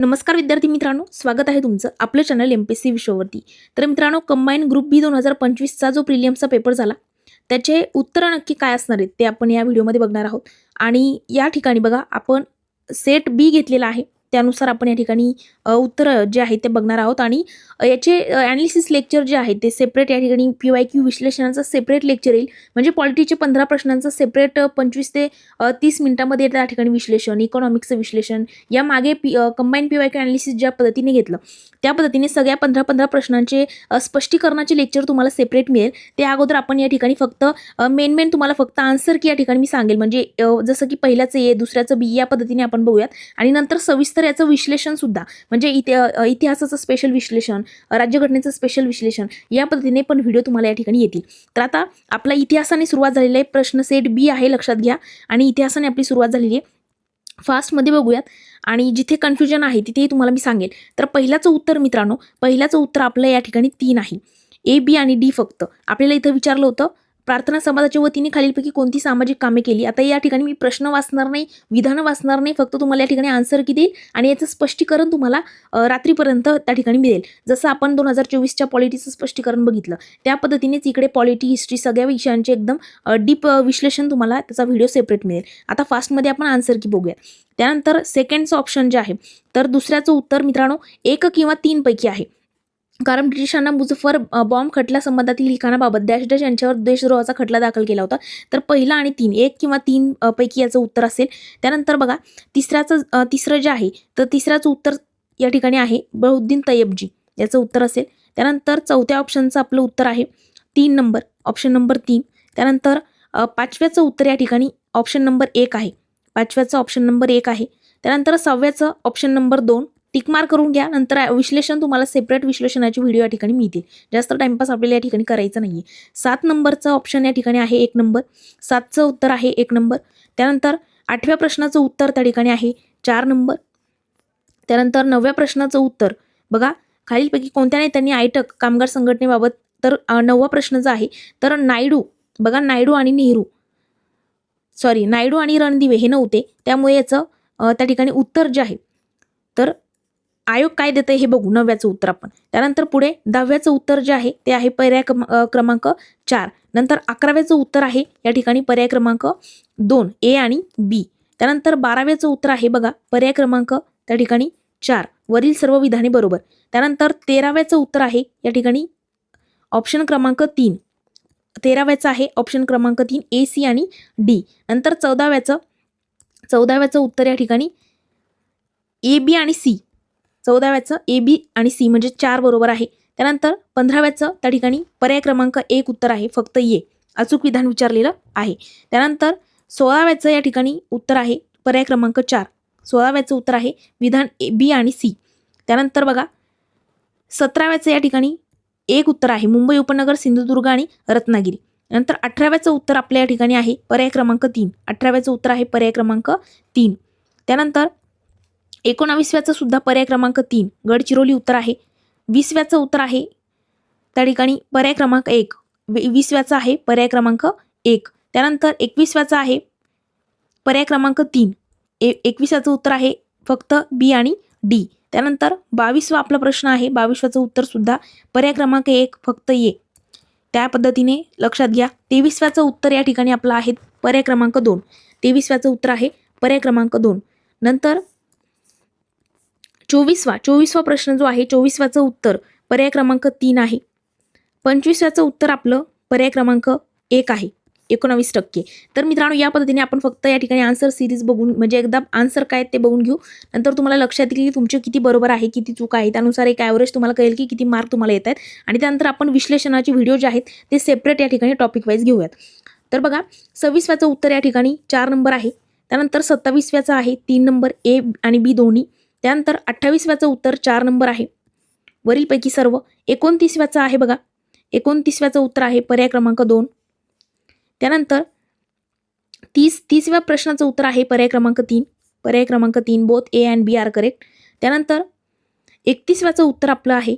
नमस्कार विद्यार्थी मित्रांनो, स्वागत आहे तुमचं आपलं चॅनल एमपीएससी विषयावरती। तर मित्रांनो, कंबाईन ग्रुप बी 2025चा जो प्रिलियमचा पेपर झाला त्याचे उत्तर नक्की काय असणार आहेत ते आपण या व्हिडिओमध्ये बघणार आहोत। आणि या ठिकाणी बघा, आपण सेट बी घेतलेला आहे, त्यानुसार आपण या ठिकाणी उत्तर जे आहे ते बघणार आहोत। आणि याचे ॲनालिसिस लेक्चर जे आहे ते सेपरेट या ठिकाणी PYQ विश्लेषणाचा सेपरेट लेक्चर येईल। म्हणजे पॉलिटीचे 15 प्रश्नांचं सेपरेट 25 ते 30 मिनिटांमध्ये त्या ठिकाणी विश्लेषण, इकॉनॉमिक्सचं विश्लेषण, या मागे कंबाईन PYQ ॲनालिसिस ज्या पद्धतीने घेतलं त्या पद्धतीने सगळ्या 15 प्रश्नांचे स्पष्टीकरणाचे लेक्चर तुम्हाला सेपरेट मिळेल। त्या अगोदर आपण या ठिकाणी फक्त मेन तुम्हाला फक्त आन्सर की या ठिकाणी मी सांगेल, म्हणजे जसं की पहिल्याचं ए, दुसऱ्याचं बी, या पद्धतीने आपण बघूयात। आणि नंतर सविस्तर याचं विश्लेषण सुद्धा, म्हणजे इतिहासाचं स्पेशल विश्लेषण, राज्यघटनेचं स्पेशल विश्लेषण, या पद्धतीने पण व्हिडिओ तुम्हाला या ठिकाणी येतील। तर आता आपला इतिहासाने सुरुवात झालेली आहे, प्रश्न सेट बी आहे, लक्षात घ्या। आणि इतिहासाने आपली सुरुवात झालेली आहे, फास्टमध्ये बघूयात आणि जिथे कन्फ्युजन आहे तिथेही तुम्हाला मी सांगेल। तर पहिल्याचं उत्तर मित्रांनो, पहिल्याचं उत्तर आपलं या ठिकाणी 3 आहे, ए, बी आणि डी। फक्त आपल्याला इथं विचारलं होतं, प्रार्थना समाजाच्या वतीने खालीलपैकी कोणती सामाजिक कामे केली। आता या ठिकाणी मी प्रश्न वाचणार नाही, विधान वाचणार नाही, फक्त तुम्हाला या ठिकाणी आन्सर की देईल आणि याचं स्पष्टीकरण तुम्हाला रात्रीपर्यंत त्या ठिकाणी मिळेल। जसं आपण 2024च्या पॉलिटीचं स्पष्टीकरण बघितलं त्या पद्धतीनेच इकडे पॉलिटी, हिस्ट्री, सगळ्या विषयांचे एकदम डीप विश्लेषण तुम्हाला त्याचा व्हिडिओ सेपरेट मिळेल। आता फास्टमध्ये आपण आन्सर की बघूया। त्यानंतर सेकंडचं ऑप्शन जे आहे, तर दुसऱ्याचं उत्तर मित्रांनो 1 किंवा 3 पैकी आहे। कारण ब्रिटिशांना मुझफ्फर बॉम्ब खटल्या संबंधातील लिखाणाबाबत डॅश डॅश यांच्यावर देशद्रोहाचा खटला दाखल केला होता। तर पहिला आणि 3, 1 किंवा 3 पैकी याचं उत्तर असेल। त्यानंतर बघा, तिसरं जे आहे, तर तिसऱ्याचं उत्तर या ठिकाणी आहे बहउद्दीन तय्यबजी, याचं उत्तर असेल। त्यानंतर चौथ्या ऑप्शनचं आपलं उत्तर आहे 3 नंबर, ऑप्शन नंबर 3। त्यानंतर पाचव्याचं उत्तर या ठिकाणी ऑप्शन नंबर 1 आहे, पाचव्याचं ऑप्शन नंबर 1 आहे। त्यानंतर 6व्याचं ऑप्शन नंबर 2, टिकमार्क करून घ्या। नंतर विश्लेषण तुम्हाला सेपरेट विश्लेषणाची व्हिडिओ या ठिकाणी मिळतील, जास्त टाइमपास आपल्याला या ठिकाणी करायचं नाहीये। 7 नंबरचं ऑप्शन या ठिकाणी आहे 1 नंबर, 7चं उत्तर आहे 1 नंबर। त्यानंतर 8व्या प्रश्नाचं उत्तर त्या ठिकाणी आहे 4 नंबर। त्यानंतर 9व्या प्रश्नाचं उत्तर बघा, खालीलपैकी कोणत्या नेत्यांनी आयटक कामगार संघटनेबाबत, तर 9वा प्रश्न जो आहे, तर नायडू, बघा नायडू आणि नेहरू, सॉरी नायडू आणि रणदिवे हे नव्हते, त्यामुळे याचं त्या ठिकाणी उत्तर जे आहे, तर आयोग काय देते हे बघू 9व्याचं उत्तर आपण। त्यानंतर पुढे 10व्याचं उत्तर जे आहे ते आहे पर्याय क्रमांक 4। नंतर 11व्याचं उत्तर आहे या ठिकाणी पर्याय क्रमांक 2, ए आणि बी। त्यानंतर 12व्याचं उत्तर आहे बघा पर्याय क्रमांक त्या ठिकाणी 4, वरील सर्व विधाने बरोबर। त्यानंतर 13व्याचं उत्तर आहे या ठिकाणी ऑप्शन क्रमांक 3, 13व्याचं आहे ऑप्शन क्रमांक 3, ए, सी आणि डी। नंतर 14व्याचं उत्तर या ठिकाणी ए, बी आणि सी, 14व्याचं ए, बी आणि सी म्हणजे 4 बरोबर आहे। त्यानंतर 15व्याचं त्या ठिकाणी पर्याय क्रमांक 1 उत्तर आहे, फक्त ए, अचूक विधान विचारलेलं आहे। त्यानंतर 16व्याचं या ठिकाणी उत्तर आहे पर्याय क्रमांक 4, 16व्याचं उत्तर आहे विधान बी आणि सी। त्यानंतर बघा 17व्याचं या ठिकाणी 1 उत्तर आहे मुंबई उपनगर, सिंधुदुर्ग आणि रत्नागिरी। नंतर 18व्याचं उत्तर आपल्या या ठिकाणी आहे पर्याय क्रमांक 3, 18व्याचं उत्तर आहे पर्याय क्रमांक 3। त्यानंतर 19व्याचं सुद्धा पर्याय क्रमांक 3, गडचिरोली उत्तर आहे। 20व्याचं उत्तर आहे त्या ठिकाणी पर्याय क्रमांक 1, 20व्याचं आहे पर्याय क्रमांक 1। त्यानंतर 21व्याचं आहे पर्याय क्रमांक 3, 21व्याचं उत्तर आहे फक्त बी आणि डी। त्यानंतर 22वा आपला प्रश्न आहे, 22व्याचं उत्तर सुद्धा पर्याय क्रमांक 1, फक्त ए, त्या पद्धतीने लक्षात घ्या। 23व्याचं उत्तर या ठिकाणी आपलं आहे पर्याय क्रमांक 2, 23व्याचं उत्तर आहे पर्याय क्रमांक 2। नंतर 24वा प्रश्न जो आहे, 24व्याचं उत्तर पर्याय क्रमांक 3 आहे। 25व्याचं उत्तर आपलं पर्याय क्रमांक 1 आहे, 19%। तर मित्रांनो, या पद्धतीने आपण फक्त या ठिकाणी आन्सर सिरीज बघून, म्हणजे एकदा आन्सर काय ते बघून घेऊ, नंतर तुम्हाला लक्षात येईल की तुमचे किती बरोबर आहे, किती चूक आहे, त्यानुसार एक ॲव्हरेज तुम्हाला कळेल की किती मार्क तुम्हाला येत आहेत। आणि त्यानंतर आपण विश्लेषणाची व्हिडिओ जे आहेत ते सेपरेट या ठिकाणी टॉपिक वाईज घेऊयात। तर बघा 26व्याचं उत्तर या ठिकाणी 4 नंबर आहे। त्यानंतर 27व्याचं आहे 3 नंबर, ए आणि बी दोन्ही। त्यानंतर 28व्याचं उत्तर 4 नंबर आहे, वरीलपैकी सर्व। 29व्याचं आहे बघा, 29व्याचं उत्तर आहे पर्याय क्रमांक 2। त्यानंतर 30व्या प्रश्नाचं उत्तर आहे पर्याय क्रमांक 3, पर्याय क्रमांक 3, both A and B are correct. त्यानंतर 31व्याचं उत्तर आपलं आहे,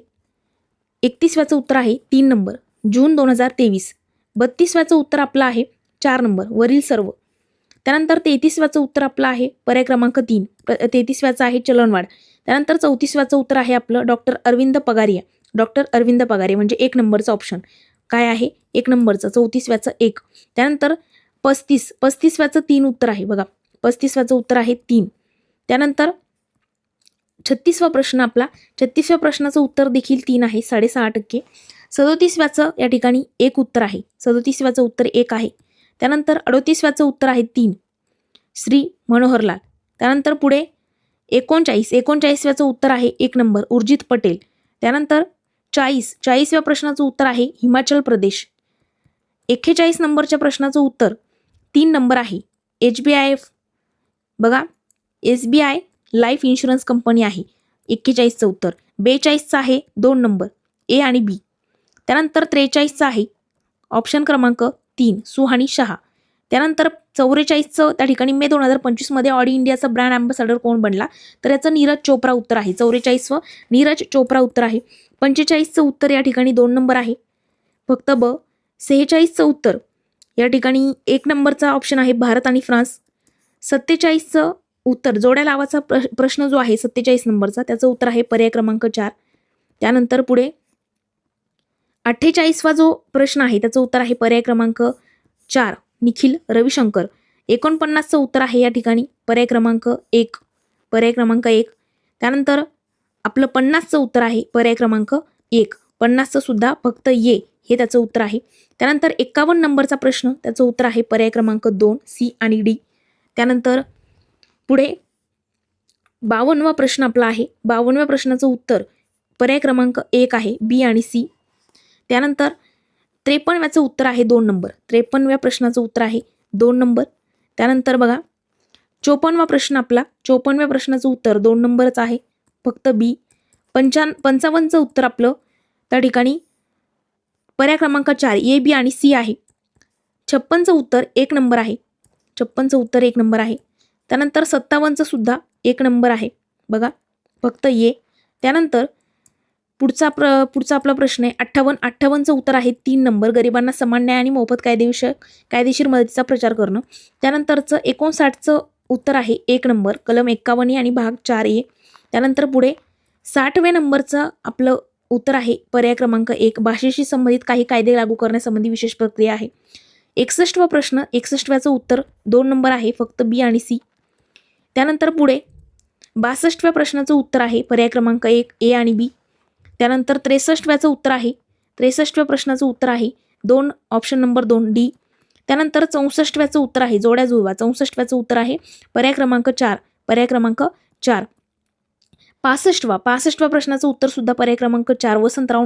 31व्याचं उत्तर आहे 3 नंबर, जून 2023। 32व्याचं उत्तर आपलं आहे 4 नंबर, वरील सर्व। त्यानंतर 33व्याचं उत्तर आपलं आहे पर्याय क्रमांक 3, 33व्याचं आहे चलनवाढ। त्यानंतर 34व्याचं उत्तर आहे आपलं डॉक्टर अरविंद पगारिया. डॉक्टर अरविंद पगारिया म्हणजे 1 नंबरचं ऑप्शन काय आहे, 1 नंबरचं 34व्याचं 1. त्यानंतर 35व्याचं 3 उत्तर आहे बघा, 35व्याचं उत्तर आहे 3. त्यानंतर 36वा प्रश्न आपला, 36व्या प्रश्नाचं उत्तर देखील 3 आहे, 6.5%. 37व्याचं या ठिकाणी 1 उत्तर आहे, 37व्याचं उत्तर 1 आहे. त्यानंतर 38व्याचं उत्तर आहे 3, श्री मनोहरलाल. त्यानंतर पुढे 39व्याचं उत्तर आहे 1 नंबर, उर्जित पटेल. त्यानंतर 40व्या प्रश्नाचं उत्तर आहे हिमाचल प्रदेश. 41 नंबरच्या प्रश्नाचं उत्तर 3 नंबर आहे, HBIF बघा, SBI लाईफ इन्शुरन्स कंपनी आहे. 41चं उत्तर. 42चं आहे 2 नंबर, A आणि B. त्यानंतर 43चं आहे ऑप्शन क्रमांक 3, सुहानी शहा. त्यानंतर 44चं त्या ठिकाणी मे 2025 ऑडी इंडियाचा ब्रँड अँबॅसेडर कोण बनला, तर याचं नीरज चोप्रा उत्तर आहे. 44व नीरज चोप्रा उत्तर आहे. 45चं उत्तर या ठिकाणी 2 नंबर आहे, फक्त ब. 46चं उत्तर या ठिकाणी 1 नंबरचा ऑप्शन आहे भारत आणि फ्रान्स. 47चं उत्तर जोड्या लावाचा प्रश्न जो आहे 47 नंबरचा, त्याचं उत्तर आहे पर्याय क्रमांक 4. त्यानंतर पुढे 48वा जो प्रश्न आहे त्याचं उत्तर आहे पर्याय क्रमांक 4, निखिल रविशंकर. 49चं उत्तर आहे या ठिकाणी पर्याय क्रमांक 1, पर्याय क्रमांक 1. त्यानंतर आपलं 50चं उत्तर आहे पर्याय क्रमांक 1, 50चं सुद्धा फक्त ये हे त्याचं उत्तर आहे. त्यानंतर 51 नंबरचा प्रश्न, त्याचं उत्तर आहे पर्याय क्रमांक 2, सी आणि डी. त्यानंतर पुढे 52वा प्रश्न आपला आहे. 52व्या प्रश्नाचं उत्तर पर्याय क्रमांक 1 आहे, बी आणि सी. त्यानंतर 53व्याचं उत्तर आहे 2 नंबर. 53व्या प्रश्नाचं उत्तर आहे 2 नंबर. त्यानंतर बघा 54वा प्रश्न आपला, 54व्या प्रश्नाचं उत्तर 2 नंबरच आहे, फक्त बी. 55चं उत्तर आपलं त्या ठिकाणी पर्याय क्रमांक 4, ए, बी आणि सी आहे. 56चं उत्तर 1 नंबर आहे, 56चं उत्तर 1 नंबर आहे. त्यानंतर 57चं सुद्धा 1 नंबर आहे बघा, फक्त ये. त्यानंतर पुढचा आपला प्रश्न आहे 58चं उत्तर आहे 3 नंबर, गरिबांना समान न्याय आणि मोफत कायदेशीर मदतीचा प्रचार करणं. त्यानंतरचं 59चं उत्तर आहे 1 नंबर, कलम 51 आणि भाग 4A. त्यानंतर पुढे 60व्या नंबरचं आपलं उत्तर आहे पर्याय क्रमांक 1, भाषेशी संबंधित काही कायदे लागू करण्यासंबंधी विशेष प्रक्रिया आहे. 61वा प्रश्न, 61व्याचं उत्तर 2 नंबर आहे, फक्त बी आणि सी. त्यानंतर पुढे 62व्या प्रश्नाचं उत्तर आहे पर्याय क्रमांक 1, ए आणि बी. त्यानंतर 63व्याचं उत्तर आहे, 63व्या प्रश्नाचं उत्तर आहे 2, ऑप्शन नंबर 2, डी. त्यानंतर 64व्याचं उत्तर आहे जोड्या जुळवा, 64व्याचं उत्तर आहे पर्याय क्रमांक 4, पर्याय क्रमांक 4. 65व्या प्रश्नाचं उत्तर सुद्धा पर्याय क्रमांक 4, वसंतराव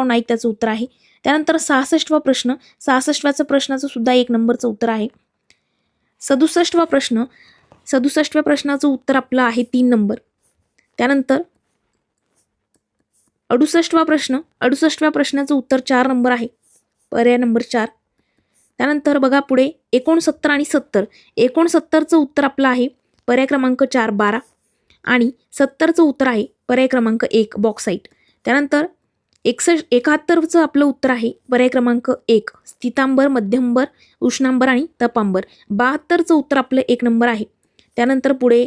नाईक त्याचं उत्तर आहे. त्यानंतर 66वा प्रश्न, 66व्या प्रश्नाचं सुद्धा 1 नंबरचं उत्तर आहे. 67वा प्रश्न, 67व्या प्रश्नाचं उत्तर आपलं आहे 3 नंबर. त्यानंतर 68वा प्रश्न, 68व्या प्रश्नाचं उत्तर 4 नंबर आहे, पर्याय नंबर 4. त्यानंतर बघा पुढे 69 आणि 70, 69चं उत्तर आपलं आहे पर्याय क्रमांक 4, 12 आणि 70चं उत्तर आहे पर्याय क्रमांक 1, बॉक्साईट. त्यानंतर 71चं आपलं उत्तर आहे पर्याय क्रमांक 1, स्थितांबर, मध्यंबर, उष्णांबर आणि तपांबर. 72चं उत्तर आपलं 1 नंबर आहे. त्यानंतर पुढे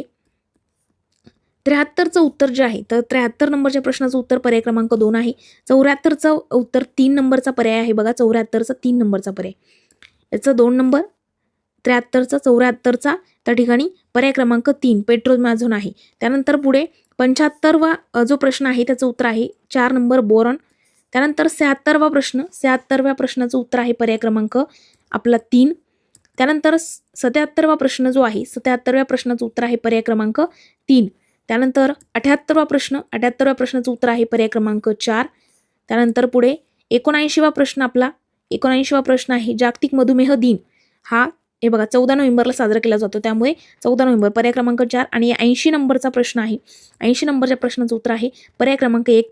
73चं उत्तर जे आहे, तर 73 नंबरच्या प्रश्नाचं उत्तर पर्याय क्रमांक 2 आहे. 74चं उत्तर 3 नंबरचा पर्याय आहे बघा, 74चा 3 नंबरचा पर्याय, याचं 2 नंबर. 74चा त्या ठिकाणी पर्याय क्रमांक 3, पेट्रोमॅझोन आहे. त्यानंतर पुढे 75वा जो प्रश्न आहे त्याचं उत्तर आहे 4 नंबर, बोरॉन. त्यानंतर 76वा प्रश्न, 76व्या प्रश्नाचं उत्तर आहे पर्याय क्रमांक आपला 3. त्यानंतर 77वा प्रश्न जो आहे, 77व्या प्रश्नाचं उत्तर आहे पर्याय क्रमांक 3. त्यानंतर 78वा प्रश्न, 78व्या प्रश्नाचं उत्तर आहे पर्याय क्रमांक 4. त्यानंतर पुढे 79वा प्रश्न आपला, 79वा प्रश्न आहे जागतिक मधुमेह दिन. हा हे बघा 14 नोव्हेंबरला साजरा केला जातो, त्यामुळे 14 नोव्हेंबर पर्याय क्रमांक 4. आणि 80 नंबरचा प्रश्न आहे, 80 नंबरच्या प्रश्नाचं उत्तर आहे पर्याय क्रमांक 1,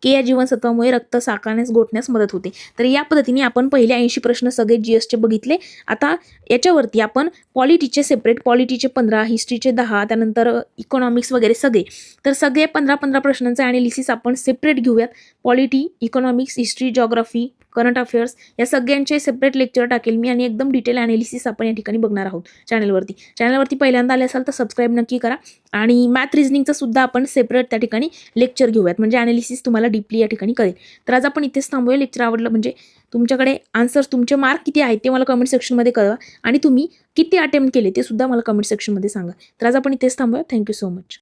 के या जीवनसत्वामुळे रक्त साकारण्यास गोठण्यास मदत होते. तर या पद्धतीने आपण पहिले 80 प्रश्न सगळे GSचे बघितले. आता याच्यावरती आपण पॉलिटीचे सेपरेट, पॉलिटीचे 15, हिस्ट्रीचे 10, त्यानंतर इकॉनॉमिक्स वगैरे सगळे, तर सगळे 15-15 प्रश्नांचे ॲनालिसिस आपण सेपरेट घेऊयात. Polity, economics, history, geography, current affairs या सगळ्यांचे सेपरेट लेक्चर टाकेल मी आणि एकदम डिटेल ॲनालिसिस आपण या ठिकाणी बघणार आहोत चॅनलवरती पहिल्यांदा आले असाल तर सबस्क्राईब नक्की करा आणि मॅथ रिझनिंगचं सुद्धा आपण सेपरेट त्या ठिकाणी लेक्चर घेऊयात म्हणजे ॲनालिसिस तुम्हाला डीपली या ठिकाणी कळेल. तर आज आपण इथेच थांबूया. लेक्चर आवडलं म्हणजे तुमच्याकडे आन्सर्स तुमचे मार्क किती आहेत ते मला कमेंट सेक्शनमध्ये कळवा आणि तुम्ही किती अटेम्प्ट केले ते सुद्धा मला कमेंट सेक्शनमध्ये सांगा. तर आज आपण इथेच थांबूया. Thank you so much.